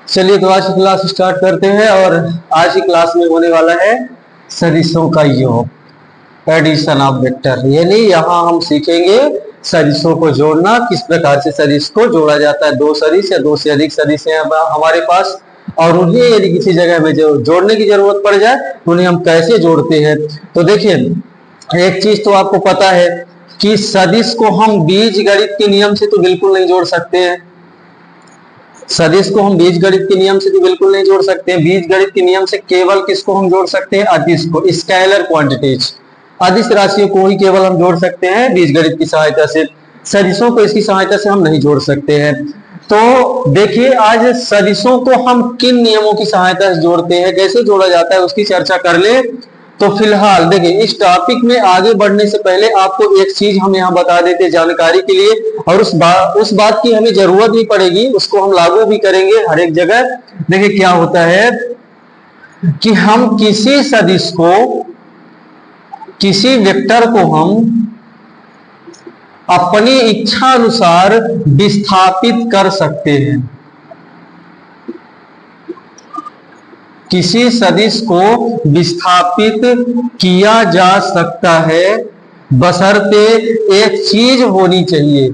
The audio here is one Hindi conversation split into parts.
चलिए तो आज की क्लास स्टार्ट करते हैं। और आज की क्लास में होने वाला है सदिशों का योग, एडिशन ऑफ वेक्टर। यानी यहाँ हम सीखेंगे सदिशों को जोड़ना, किस प्रकार से सदिश को जोड़ा जाता है। दो सदिश या दो से अधिक सदिश हैं हमारे पास, और उन्हें यदि किसी जगह में जो जोड़ने की जरूरत पड़ जाए तो उन्हें हम कैसे जोड़ते हैं। तो देखिए, एक चीज तो आपको पता है कि सदिश को हम बीजगणित के नियम से तो बिल्कुल नहीं जोड़ सकते हैं। सदिश को हम बीजगणित के नियम से तो बिल्कुल नहीं जोड़ सकते हैं। बीजगणित के नियम से केवल किसको हम जोड़ सकते हैं? अदिश को, स्केलर क्वांटिटीज, अदिश राशियों को ही केवल हम जोड़ सकते हैं बीजगणित की सहायता से। सदिशों को इसकी सहायता से हम नहीं जोड़ सकते हैं। तो देखिए, आज सदिशों को हम किन नियमों की सहायता से जोड़ते हैं, कैसे जोड़ा जाता है, उसकी चर्चा कर ले। तो फिलहाल देखिए, इस टॉपिक में आगे बढ़ने से पहले आपको एक चीज हम यहाँ बता देते हैं जानकारी के लिए, और उस बात की हमें जरूरत नहीं पड़ेगी, उसको हम लागू भी करेंगे हर एक जगह। देखिए क्या होता है कि हम किसी सदिश को, किसी वेक्टर को हम अपनी इच्छा अनुसार विस्थापित कर सकते हैं। किसी सदिश को विस्थापित किया जा सकता है, बशर्ते एक चीज होनी चाहिए।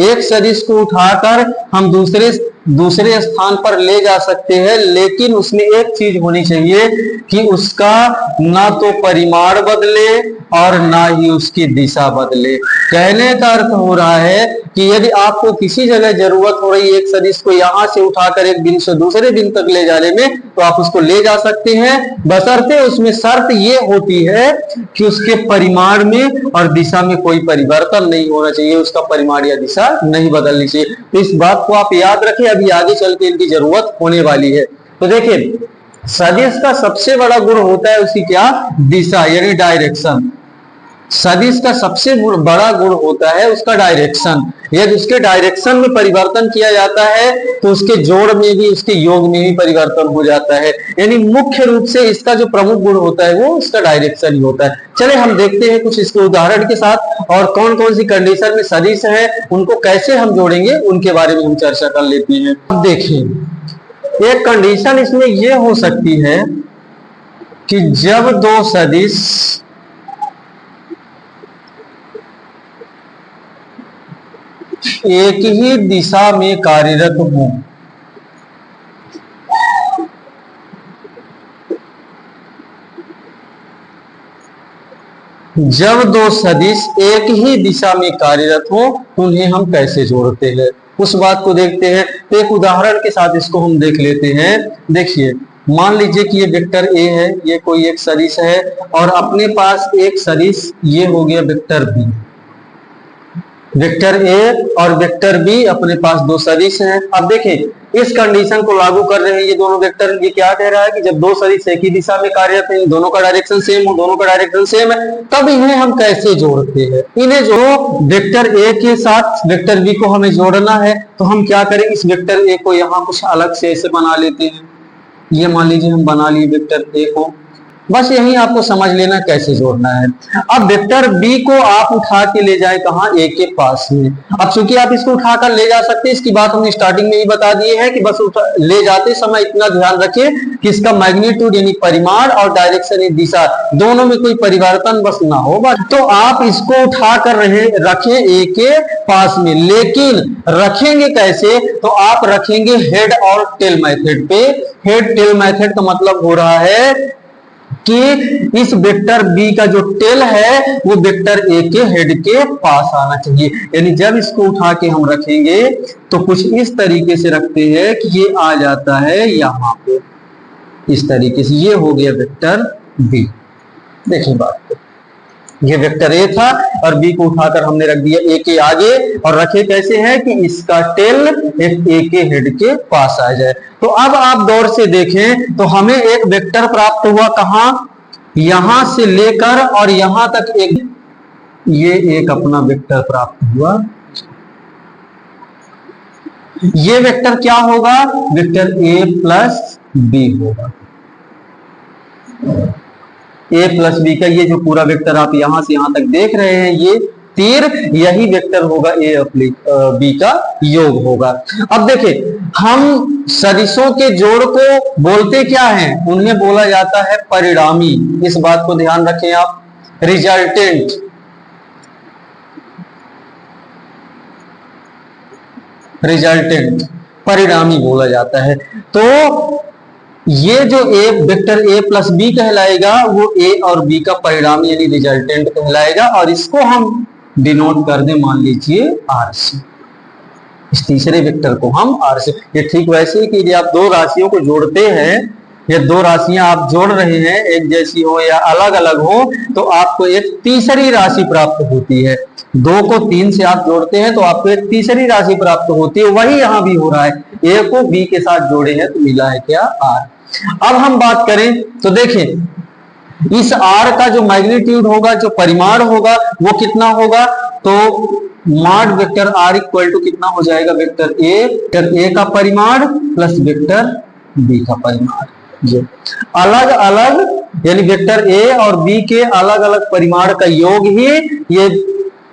एक सदिश को उठाकर हम दूसरे स्थान पर ले जा सकते हैं, लेकिन उसमें एक चीज होनी चाहिए कि उसका ना तो परिमाण बदले और ना ही उसकी दिशा बदले। कहने का अर्थ हो रहा है कि यदि आपको किसी जगह जरूरत हो रही है एक सदिश को यहां से उठाकर एक बिंदु से दूसरे बिंदु तक ले जाने में, तो आप उसको ले जा सकते हैं, बशर्ते उसमें शर्त ये होती है कि उसके परिमाण में और दिशा में कोई परिवर्तन नहीं होना चाहिए, उसका परिमाण या दिशा नहीं बदलनी चाहिए। तो इस बात को आप याद रखें, अभी आगे चल के इनकी जरूरत होने वाली है। तो देखिए, सदिश का सबसे बड़ा गुण होता है उसकी क्या? दिशा, यानी डायरेक्शन। सदिश का सबसे बड़ा गुण होता है उसका डायरेक्शन। यदि उसके डायरेक्शन में परिवर्तन किया जाता है तो उसके जोड़ में भी, उसके योग में भी परिवर्तन हो जाता है। यानी मुख्य रूप से इसका जो प्रमुख गुण होता है वो उसका डायरेक्शन ही होता है। चले हम देखते हैं कुछ इसके उदाहरण के साथ, और कौन कौन सी कंडीशन में सदिश है उनको कैसे हम जोड़ेंगे उनके बारे में हम चर्चा कर लेते हैं। अब देखिए, एक कंडीशन इसमें यह हो सकती है कि जब दो सदिश एक ही दिशा में कार्यरत हों, जब दो सदिश एक ही दिशा में कार्यरत हो उन्हें हम कैसे जोड़ते हैं, उस बात को देखते हैं। तो एक उदाहरण के साथ इसको हम देख लेते हैं। देखिए, मान लीजिए कि ये वेक्टर ए है, ये कोई एक सदिश है, और अपने पास एक सदिश ये हो गया वेक्टर बी। वेक्टर ए और वेक्टर बी अपने पास दो सदिश हैं। अब देखिए, इस कंडीशन को लागू कर रहे हैं ये दोनों वेक्टर। ये क्या कह रहा है कि जब दो सदिश एक ही दिशा में कार्यरत हैं, दोनों का डायरेक्शन सेम हो, दोनों का डायरेक्शन सेम है, तब इन्हें हम कैसे जोड़ते हैं। इन्हें जो वेक्टर ए के साथ वेक्टर बी को हमें जोड़ना है, तो हम क्या करें, इस वेक्टर ए को यहाँ कुछ अलग से ऐसे बना लेते हैं। ये मान लीजिए हम बना लिए वेक्टर ए को, बस यही आपको समझ लेना कैसे जोड़ना है। अब वेक्टर बी को आप उठा के ले जाए कहां? ए के पास में। अब चूंकि आप इसको उठाकर ले जा सकते हैं, इसकी बात हमने स्टार्टिंग में ही बता दी है कि बस ले जाते समय इतना ध्यान रखिए कि इसका मैग्नीट्यूड यानी परिमाण और डायरेक्शन यानी दिशा, दोनों में कोई परिवर्तन बस ना हो। तो आप इसको उठाकर रखें ए के पास में, लेकिन रखेंगे कैसे? तो आप रखेंगे हेड और टेल मेथड पे। हेड टेल मेथड का मतलब हो रहा है कि इस वेक्टर बी का जो टेल है वो वेक्टर ए के हेड के पास आना चाहिए। यानी जब इसको उठा के हम रखेंगे तो कुछ इस तरीके से रखते हैं कि ये आ जाता है यहां पे, इस तरीके से। ये हो गया वेक्टर बी। देखिए बात, ये वेक्टर ए था और बी को उठाकर हमने रख दिया ए के आगे, और रखे कैसे है कि इसका टेल एक ए के हेड के पास आ जाए। तो अब आप गौर से देखें तो हमें एक वेक्टर प्राप्त हुआ कहां? यहां से लेकर और यहां तक ये एक अपना वेक्टर प्राप्त हुआ। ये वेक्टर क्या होगा? वेक्टर ए प्लस बी होगा। ए प्लस बी का ये जो पूरा वेक्टर आप यहां से यहां तक देख रहे हैं, ये तीर, यही वेक्टर होगा ए बी का योग होगा। अब देखिए, हम सदिशों के जोड़ को बोलते क्या हैं? उन्हें बोला जाता है परिणामी। इस बात को ध्यान रखें आप। रिजल्टेंट, रिजल्टेंट परिणामी बोला जाता है। तो ये जो ए वेक्टर ए प्लस बी कहलाएगा वो ए और बी का परिणामी यानी रिजल्टेंट कहलाएगा, और इसको हम डिनोट कर दें मान लीजिए आर से। इस तीसरे वेक्टर को हम आर से, ये ठीक वैसे ही कि यदि आप दो राशियों को जोड़ते हैं, ये दो राशियां आप जोड़ रहे हैं एक जैसी हो या अलग अलग हो, तो आपको एक तीसरी राशि प्राप्त होती है। दो को तीन से आप जोड़ते हैं तो आपको एक तीसरी राशि प्राप्त होती है। वही यहां भी हो रहा है, ए को बी के साथ जोड़े हैं तो मिला है क्या? आर। अब हम बात करें तो देखिए इस आर का जो मैग्नीट्यूड होगा, जो परिमाण होगा वो कितना होगा? तो mod vector R equal to कितना हो जाएगा? वेक्टर ए का परिमाण प्लस वेक्टर बी का परिमाण। ये अलग अलग यानी वेक्टर ए और बी के अलग अलग परिमाण का योग ही ये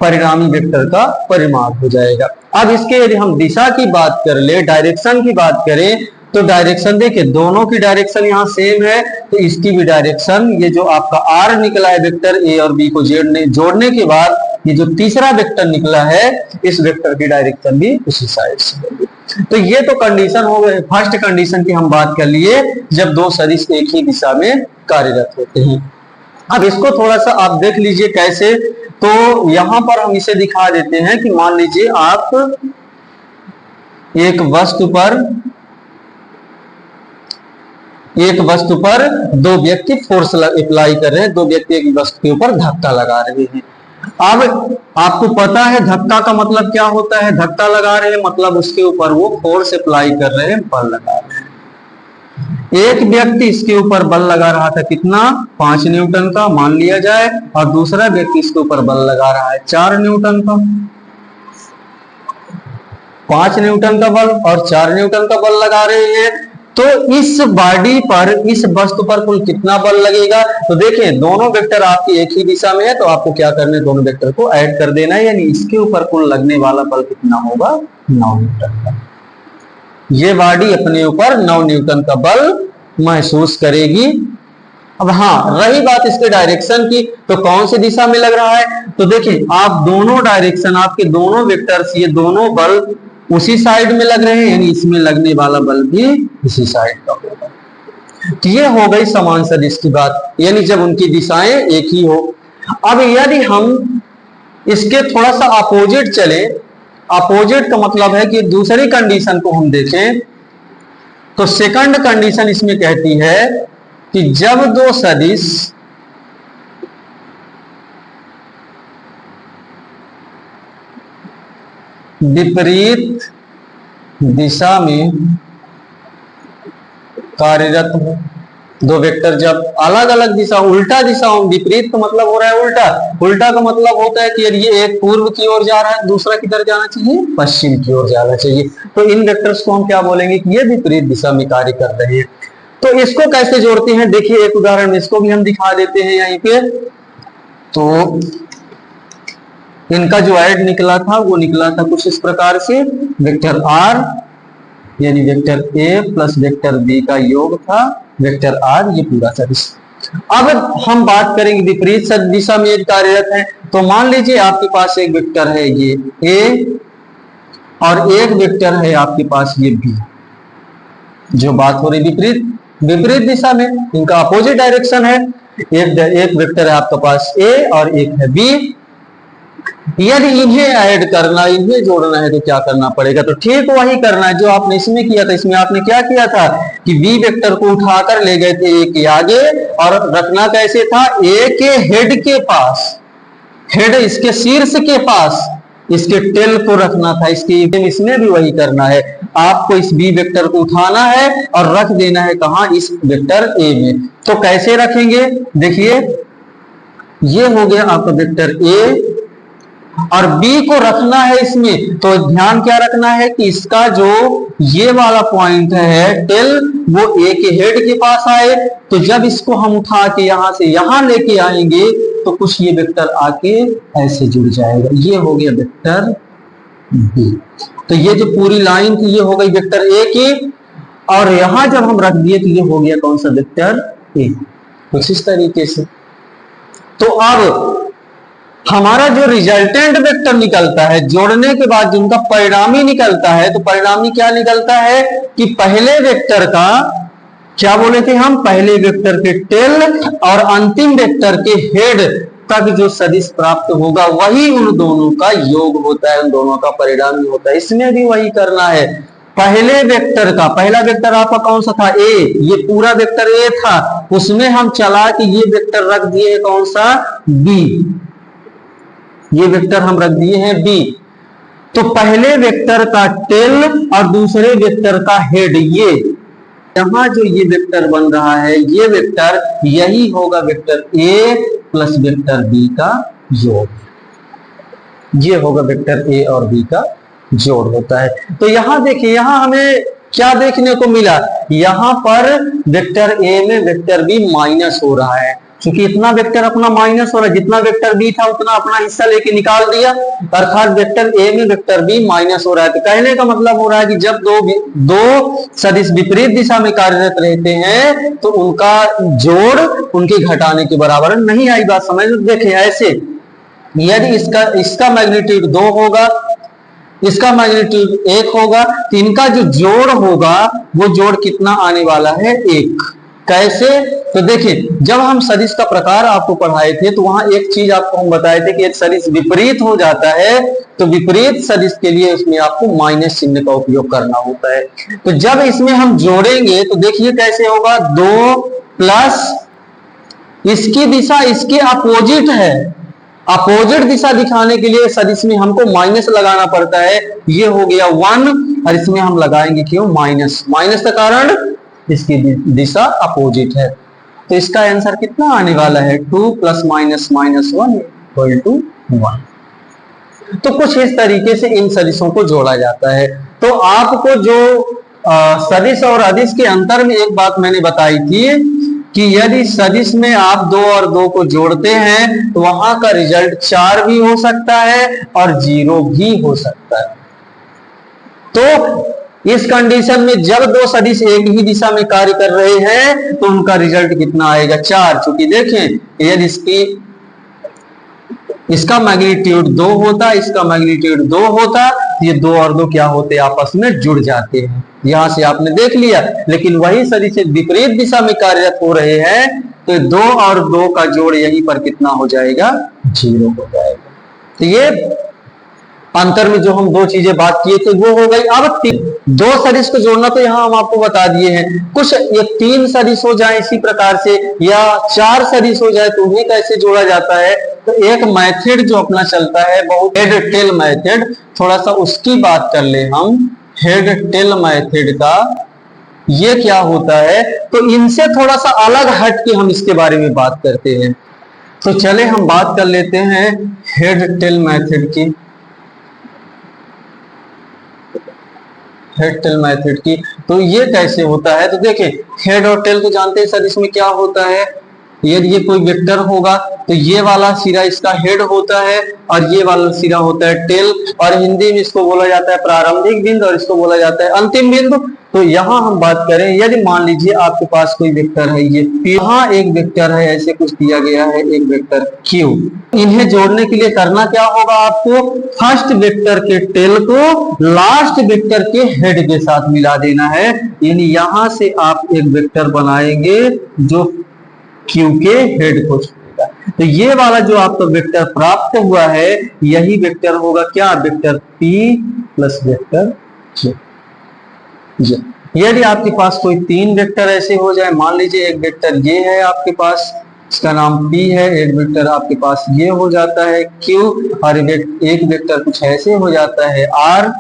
परिणामी वेक्टर का परिमाण हो जाएगा। अब इसके यदि हम दिशा की बात कर ले, डायरेक्शन की बात करें, तो डायरेक्शन देखिए दोनों की डायरेक्शन यहाँ सेम है, तो इसकी भी डायरेक्शन ये जो आपका आर निकला है वेक्टर ए और बी को जोड़ने के बाद ये जो तीसरा वेक्टर निकला है इस वेक्टर की डायरेक्शन भी उसी साइड से होगी। तो ये तो कंडीशन हो गए, फर्स्ट कंडीशन की हम बात कर लिए जब दो सदिश एक ही दिशा में कार्यरत होते हैं। अब इसको थोड़ा सा आप देख लीजिए कैसे। तो यहां पर हम इसे दिखा देते हैं कि मान लीजिए आप एक वस्तु पर दो व्यक्ति फोर्स अप्लाई कर रहे हैं, दो व्यक्ति एक वस्तु के ऊपर धक्का लगा रहे हैं। अब आपको पता है धक्का का मतलब क्या होता है? धक्का लगा रहे हैं मतलब उसके ऊपर वो फोर्स अप्लाई कर रहे हैं, बल लगा रहे हैं। एक व्यक्ति इसके ऊपर बल लगा रहा था कितना? 5 न्यूटन का मान लिया जाए, और दूसरा व्यक्ति इसके ऊपर बल लगा रहा है 4 न्यूटन का। 5 न्यूटन का बल और 4 न्यूटन का बल लगा रहे हैं, तो इस बॉडी पर, इस वस्तु पर कुल कितना बल लगेगा? तो देखिए दोनों वेक्टर आपकी एक ही दिशा में है, तो आपको क्या करना है? दोनों वेक्टर को ऐड कर देना है, यानी इसके ऊपर कुल लगने वाला बल कितना होगा? 9 न्यूटन का। ये बॉडी अपने ऊपर 9 न्यूटन का बल महसूस करेगी। अब हाँ, रही बात इसके डायरेक्शन की, तो कौन सी दिशा में लग रहा है? तो देखिए आप दोनों डायरेक्शन, आपके दोनों वेक्टर्स, ये दोनों बल उसी साइड में लग रहे हैं, यानी इसमें लगने वाला बल भी इसी साइड का होगा। तो ये हो गई समान सदिश की बात, यानी जब उनकी दिशाएं एक ही हो। अब यदि हम इसके थोड़ा सा अपोजिट चले, अपोजिट का मतलब है कि दूसरी कंडीशन को हम देखें, तो सेकंड कंडीशन इसमें कहती है कि जब दो सदिश विपरीत दिशा में कार्यरत हो, दो वेक्टर जब अलग अलग दिशा, उल्टा दिशा हो, विपरीत का मतलब हो रहा है उल्टा, उल्टा का मतलब होता है कि ये एक पूर्व की ओर जा रहा है, दूसरा किधर जाना चाहिए? पश्चिम की ओर जाना चाहिए। तो इन वेक्टर्स को हम क्या बोलेंगे कि ये विपरीत दिशा में कार्य कर रहे हैं। तो इसको कैसे जोड़ते हैं? देखिए एक उदाहरण इसको भी हम दिखा देते हैं यहीं पे। तो इनका जो ऐड निकला था वो निकला था कुछ इस प्रकार से, वेक्टर आर यानी vector A plus vector B का योग था वेक्टर आर, ये पूरा सदिश। अब हम बात करेंगे विपरीत दिशा में यदि कार्यरत है, तो मान लीजिए आपके पास एक वेक्टर है ये ए और एक वेक्टर है आपके पास ये बी। जो बात हो रही विपरीत दिशा में, इनका अपोजिट डायरेक्शन है। एक वेक्टर है आपके पास ए और एक है बी। यदि इन्हें ऐड करना, इन्हें जोड़ना है तो क्या करना पड़ेगा? तो ठीक वही करना है जो आपने इसमें किया था। इसमें आपने क्या किया था कि बी वेक्टर को उठाकर ले गए थे ए के आगे, और रखना कैसे था? ए के हेड के पास, हेड इसके शीर्ष के पास इसके टेल को रखना था। इसमें भी वही करना है, आपको इस बी वेक्टर को उठाना है और रख देना है कहां? इस वेक्टर ए में। तो कैसे रखेंगे? देखिए ये हो गया आपका वेक्टर ए, और बी को रखना है इसमें, तो ध्यान क्या रखना है कि इसका जो ये वाला पॉइंट है टेल, वो ए के हेड के पास आए। तो जब इसको हम उठा के यहां से यहां लेके आएंगे तो कुछ ये वेक्टर आके ऐसे जुड़ जाएगा। ये हो गया वेक्टर बी। तो ये जो पूरी लाइन थी ये हो गई वेक्टर ए की, और यहां जब हम रख दिए तो ये हो गया कौन सा वेक्टर ए, कुछ इस तरीके से। तो अब हमारा जो रिजल्टेंट वेक्टर निकलता है जोड़ने के बाद जिनका परिणामी निकलता है, तो परिणामी क्या निकलता है कि पहले वेक्टर का क्या बोले थे हम, पहले वेक्टर के टेल और अंतिम वेक्टर के हेड तक जो सदिश प्राप्त होगा वही उन दोनों का योग होता है, उन दोनों का परिणामी होता है। इसमें भी वही करना है। पहले वेक्टर का, पहला वेक्टर आपका कौन सा था, ए, ये पूरा वेक्टर ए था, उसमें हम चला कि ये वेक्टर रख दिए कौन सा, बी, ये वेक्टर हम रख दिए हैं बी। तो पहले वेक्टर का टेल और दूसरे वेक्टर का हेड, ये यहां जो ये वेक्टर बन रहा है ये वेक्टर यही होगा vector A plus vector B का जोड़, ये होगा वेक्टर ए और बी का जोड़ होता है। तो यहां देखिए, यहां हमें क्या देखने को मिला, यहां पर वेक्टर ए में वेक्टर बी माइनस हो रहा है, क्योंकि इतना वेक्टर अपना माइनस हो रहा है, जितना वेक्टर बी था उतना अपना हिस्सा लेके निकाल दिया, अर्थात वेक्टर ए में वेक्टर बी माइनस हो रहा है। तो कहने का मतलब हो रहा है कि जब दो सदिश विपरीत दिशा में कार्यरत रहते हैं तो उनका जोड़ उनके घटाने के बराबर नहीं आई। बात समझ देखें, ऐसे यदि इसका मैग्नीट्यूड 2 होगा, इसका मैग्नीट्यूड 1 होगा, तो इनका जो जोड़ होगा वो जोड़ कितना आने वाला है, 1। कैसे, तो देखिए जब हम सदिश का प्रकार आपको पढ़ाए थे तो वहां एक चीज आपको हम बताए थे कि एक सदिश विपरीत हो जाता है तो विपरीत सदिश के लिए उसमें आपको माइनस चिन्ह का उपयोग करना होता है। तो जब इसमें हम जोड़ेंगे तो देखिए कैसे होगा, 2 प्लस इसकी दिशा इसके अपोजिट है, अपोजिट दिशा दिखाने के लिए सदिश में हमको माइनस लगाना पड़ता है, ये हो गया 1 और इसमें हम लगाएंगे क्यों, माइनस, माइनस का कारण इसकी दिशा अपोजिट है। तो इसका आंसर कितना आने वाला है, 2 plus minus minus 1 equal to 1। तो कुछ इस तरीके से इन सदिशों को जोड़ा जाता है। तो आपको जो सदिश और अदिश के अंतर में एक बात मैंने बताई थी कि यदि सदिश में आप 2 और 2 को जोड़ते हैं तो वहां का रिजल्ट 4 भी हो सकता है और 0 भी हो सकता है। तो इस कंडीशन में जब 2 सदिश एक ही दिशा में कार्य कर रहे हैं तो उनका रिजल्ट कितना आएगा, 4। चूंकि देखें यदि इसका मैग्नीट्यूड 2 होता, इसका मैग्नीट्यूड 2 होता, ये 2 और 2 क्या होते, आपस में जुड़ जाते हैं। यहां से आपने देख लिया, लेकिन वही सदिश विपरीत दिशा में कार्यरत हो रहे हैं तो 2 और 2 का जोड़ यहीं पर कितना हो जाएगा, 0 हो जाएगा। तो ये अंतर में जो हम 2 चीजें बात किए थे वो हो गई। अब 2 सदिश को जोड़ना तो यहां हम आपको बता दिए हैं, कुछ ये 3 सदिश हो जाए इसी प्रकार से या 4 सदिश हो जाए तो उन्हें कैसे जोड़ा जाता है। तो एक मेथड जो अपना चलता है बहुत हेड टेल मेथड, थोड़ा सा उसकी बात कर ले हम। हेड टेल मेथड का ये क्या होता है, तो इनसे थोड़ा सा अलग हट के हम इसके बारे में बात करते हैं। तो चले हम बात कर लेते हैं हेड टेल मेथड की, हेड टेल मेथड की। तो ये कैसे होता है, तो देखिए हेड और टेल तो जानते हैं सर, इसमें क्या होता है, यदि ये कोई वेक्टर होगा तो ये वाला सिरा इसका हेड होता है और ये वाला सिरा होता है टेल, और हिंदी में इसको बोला जाता है प्रारंभिक बिंदु और इसको बोला जाता है अंतिम बिंदु। तो यहां हम बात करें, यदि मान लीजिए आपके पास कोई वेक्टर है, ये यहां एक वेक्टर है, ऐसे कुछ दिया गया है, एक वेक्टर Q। इन्हें जोड़ने के लिए करना क्या होगा, आपको फर्स्ट वेक्टर के टेल को लास्ट वेक्टर के हेड के साथ मिला देना है। यानी यहां से आप एक वेक्टर बनाएंगे जो Q के हेड को छोड़ेगा। तो ये वाला जो आपका वेक्टर प्राप्त हुआ है यही वेक्टर होगा क्या, vector P plus vector Q। यदि आपके पास कोई 3 वेक्टर ऐसे हो जाए, मान लीजिए एक वेक्टर ये है आपके पास, इसका नाम P है, एक वेक्टर आपके पास ये हो जाता है Q, और एक वेक्टर कुछ ऐसे हो जाता है R,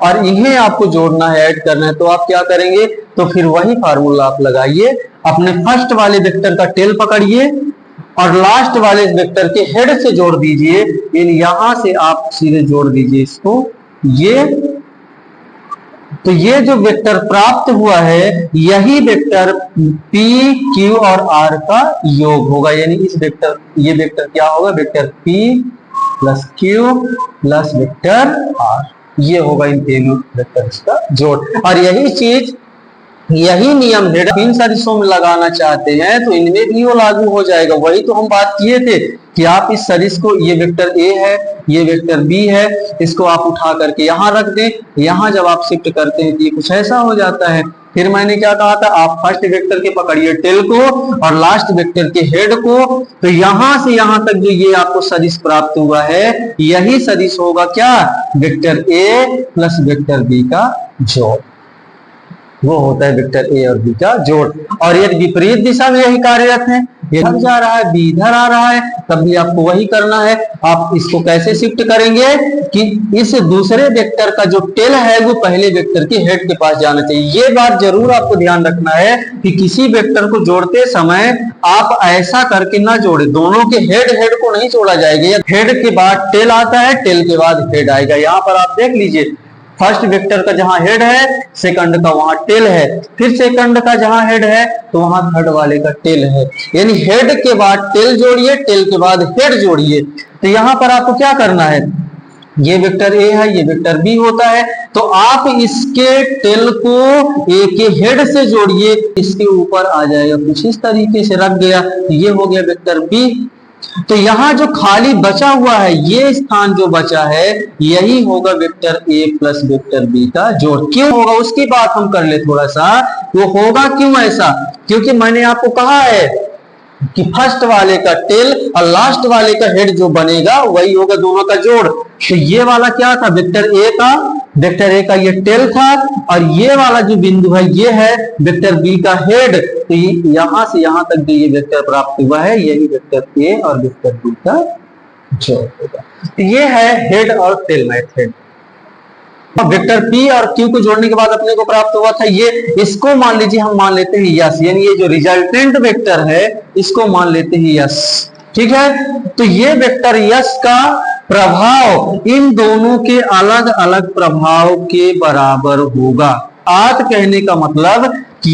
और इन्हें आपको जोड़ना है, ऐड करना है। तो आप क्या करेंगे, तो फिर वही फार्मूला आप लगाइए, अपने फर्स्ट वाले वेक्टर का टेल पकड़िए और लास्ट वाले वेक्टर के हेड से जोड़ दीजिए। यहां से आप सीधे जोड़ दीजिए इसको, ये तो ये जो वेक्टर प्राप्त हुआ है यही वेक्टर P, Q और R का योग होगा। यानी इस वेक्टर, ये वेक्टर क्या होगा, vector P plus Q plus vector R, ये होगा इन तीनों वेक्टर्स का जोड़। और यही चीज, यही नियम हेड इन सदिशों में लगाना चाहते हैं तो इनमें भी वो लागू हो जाएगा। वही तो हम बात किए थे कि आप इस सदिश को, ये वेक्टर ए है, ये वेक्टर बी है, इसको आप उठा करके यहाँ रख दें, यहाँ जब आप शिफ्ट करते हैं तो ये कुछ ऐसा हो जाता है। फिर मैंने क्या कहा था, आप फर्स्ट वेक्टर के पकड़िए टेल को और लास्ट वेक्टर के हेड को, तो यहां से यहां तक जो ये आपको सदिश प्राप्त हुआ है, यही सदिश होगा क्या, vector A plus vector B का जोड़। वो होता है वेक्टर ए और बी का जोड़। और यदि विपरीत दिशा में यही कार्यरत है, इधर जा रहा है, बी इधर आ रहा है, तब भी आपको वही करना है। आप इसको कैसे शिफ्ट करेंगे कि इस दूसरे वेक्टर का जो टेल है वो पहले वेक्टर के हेड के पास जाना चाहिए। ये बात जरूर आपको ध्यान रखना है कि किसी वेक्टर को जोड़ते समय आप ऐसा करके ना जोड़े, दोनों के हेड हेड को नहीं जोड़ा जाएगा। हेड के बाद टेल आता है, टेल के बाद हेड आएगा। यहाँ पर आप देख लीजिए, फर्स्ट वेक्टर का जहां हेड है, सेकंड का वहां टेल है, फिर सेकंड का जहां हेड है तो वहां थर्ड वाले का टेल है। यानी हेड के बाद टेल जोड़िए, टेल के बाद हेड जोड़िए। तो यहां पर आपको क्या करना है, ये वेक्टर ए है, ये वेक्टर बी होता है, तो आप इसके टेल को ए के हेड से जोड़िए, इसके ऊपर आ जाएगा, कुछ इस तरीके से रख गया, ये हो गया वेक्टर बी। तो यहां जो खाली बचा हुआ है, ये स्थान जो बचा है, यही होगा vector A plus vector B का जोड़। क्यों होगा उसकी बात हम कर ले थोड़ा सा, वो होगा क्यों ऐसा, क्योंकि मैंने आपको कहा है कि फर्स्ट वाले का टेल और लास्ट वाले का हेड जो बनेगा वही होगा दोनों का जोड़। तो ये वाला क्या था, वेक्टर ए का ये टेल था, और ये वाला जो बिंदु है ये है वेक्टर बी का हेड। तो यहां से यहां तक जो ये वेक्टर प्राप्त हुआ है, यही वेक्टर ए और वेक्टर बी का जोड़ होगा। तो ये है हेड और टेल मेथड। वेक्टर पी और क्यू को जोड़ने के बाद अपने को प्राप्त हुआ था ये, इसको मान लीजिए हम मान लेते हैं यस, यानी ये जो रिजल्टेंट वेक्टर है इसको मान लेते हैं यस, ठीक है। तो ये वेक्टर यस का प्रभाव इन दोनों के अलग अलग प्रभाव के बराबर होगा। आत कहने का मतलब कि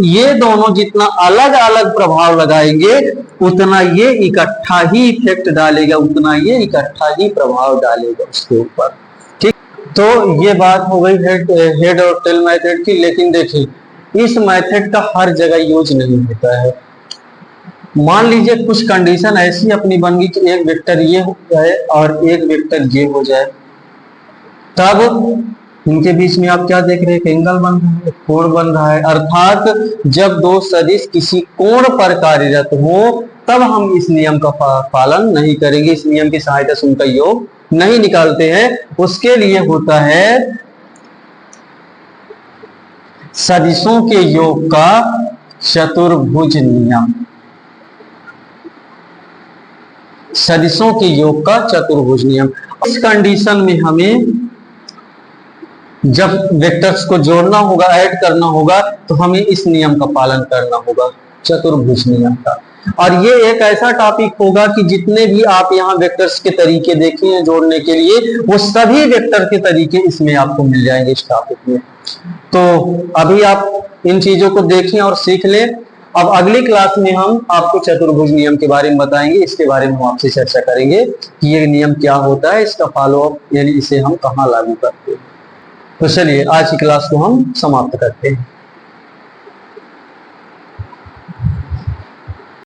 ये दोनों जितना अलग अलग प्रभाव लगाएंगे उतना ये इकट्ठा ही इफेक्ट डालेगा, उतना ये इकट्ठा ही प्रभाव डालेगा उसके ऊपर। तो ये बात हो गई हेड और टेल मेथड की। लेकिन देखिए इस मेथड का हर जगह यूज नहीं होता है। मान लीजिए कुछ कंडीशन ऐसी अपनी बन गई कि एक वेक्टर ये हो जाए और एक वेक्टर ये हो जाए, तब इनके बीच में आप क्या देख रहे हैं, एंगल बन रहा है, कोण बन रहा है। अर्थात जब दो सदिश किसी कोण पर कार्यरत हो तब हम इस नियम का पालन नहीं करेंगे, इस नियम की सहायता से उनका योग नहीं निकालते हैं। उसके लिए होता है सदिशों के योग का चतुर्भुज नियम। सदिशों के योग का चतुर्भुज नियम। इस कंडीशन में हमें जब वेक्टर्स को जोड़ना होगा, ऐड करना होगा, तो हमें इस नियम का पालन करना होगा, चतुर्भुज नियम का। और ये एक ऐसा टॉपिक होगा कि जितने भी आप यहाँ वेक्टर्स के तरीके देखे हैं जोड़ने के लिए, वो सभी वेक्टर के तरीके इसमें आपको मिल जाएंगे इस टॉपिक में। तो अभी आप इन चीजों को देखें और सीख लें। अब अगली क्लास में हम आपको चतुर्भुज नियम के बारे में बताएंगे, इसके बारे में हम आपसे चर्चा करेंगे कि ये नियम क्या होता है, इसका फॉलोअप यानी इसे हम कहाँ लागू करते हैं। तो चलिए आज की क्लास को हम समाप्त करते हैं।